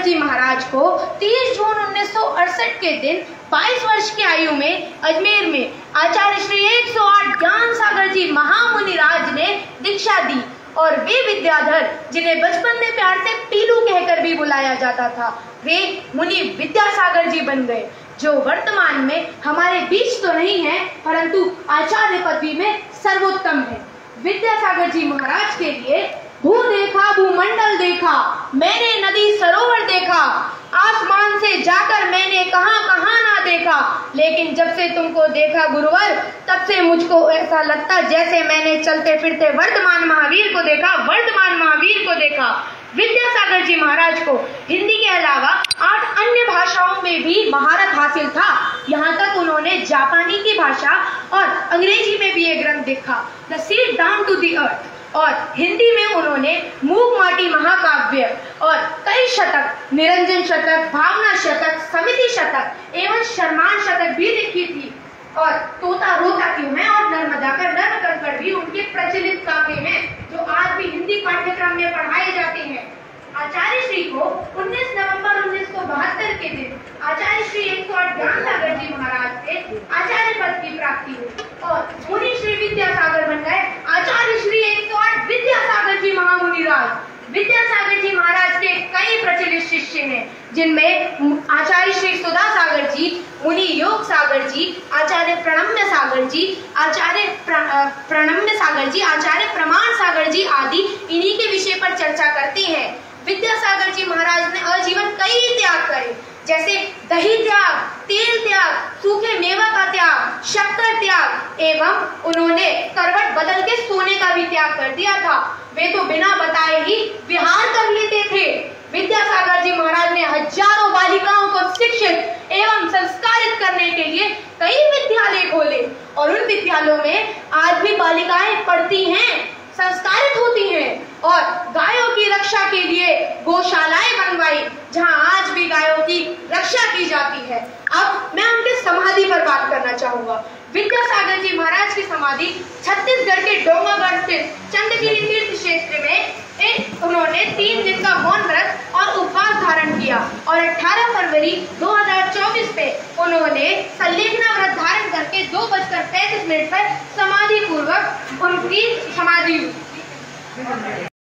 जी महाराज को 30 जून 1968 के दिन 22 वर्ष की आयु में अजमेर में आचार्य श्री 108 ज्ञान सागर जी महामुनिराज ने दीक्षा दी और वे विद्याधर, जिन्हें बचपन में प्यार से पीलू कहकर भी बुलाया जाता था, वे मुनि विद्यासागर जी बन गए, जो वर्तमान में हमारे बीच तो नहीं है परंतु आचार्य पदवी में सर्वोत्तम है। विद्यासागर जी महाराज के लिए भू देखा, भूमंडल देखा, मैंने नदी सरोवर देखा, आसमान से जाकर मैंने कहां कहां ना देखा, लेकिन जब से तुमको देखा गुरुवर, तब से मुझको ऐसा लगता जैसे मैंने चलते फिरते वर्तमान महावीर को देखा, वर्तमान महावीर को देखा। विद्यासागर जी महाराज को हिंदी के अलावा 8 अन्य भाषाओं में भी महारत हासिल था। यहाँ तक उन्होंने जापानी की भाषा और अंग्रेजी में भी एक ग्रंथ लिखा, the seed down to the earth, और हिंदी में उन्होंने मूक माटी महाकाव्य और कई शतक, निरंजन शतक, भावना शतक, समिति शतक एवं शर्मान शतक भी लिखी थी। और तोता रोता क्यों है और नर्मदा का नर्म कंकड़ भी उनके प्रचलित काव्य हैं, जो आज भी हिंदी पाठ्यक्रम में पढ़ाए जाते हैं। आचार्य श्री को 19 नवंबर 1972 के दिन आचार्य श्री 108 ज्ञान सागर जी महाराज से आचार्य पद की प्राप्ति हुई और मुनि श्री विद्यासागर बन गए आचार्य श्री 108 विद्यासागर जी महामुनिराज। विद्यासागर जी महाराज के कई प्रचलित शिष्य हैं, जिनमें आचार्य श्री सुधा सागर जी, मुनि योग सागर जी, आचार्य प्रणम्य सागर जी, आचार्य प्रणम्य सागर जी, आचार्य प्रमाण सागर जी आदि इन्हीं के विषय पर चर्चा करते हैं। विद्यासागर जी महाराज ने आजीवन कई त्याग करे, जैसे दही त्याग, तेल त्याग, सूखे मेवा का त्याग, शक्कर त्याग एवं उन्होंने करवट बदल के सोने का भी त्याग कर दिया था। वे तो बिना बताए ही विहार कर लेते थे। विद्यासागर जी महाराज ने हजारों बालिकाओं को शिक्षित एवं संस्कारित करने के लिए कई विद्यालय खोले और उन विद्यालयों में आज भी बालिकाएं पढ़ती हैं, संस्कारित होती हैं और गायों की रक्षा के लिए गौशालाएं बनवाई, जहां आज भी गायों की रक्षा की जाती है। अब मैं उनके समाधि पर बात करना चाहूंगा। विद्यासागर जी महाराज की समाधि छत्तीसगढ़ के डोंगरगढ़ स्थित चंद्रगिरी तीर्थ क्षेत्र में उन्होंने 3 दिन का मौन व्रत और उपवास धारण किया और 18 फरवरी 2024 पे उन्होंने संलेखना व्रत धारण करके 2:35 पर समाधि पूर्वक उनकी समाधि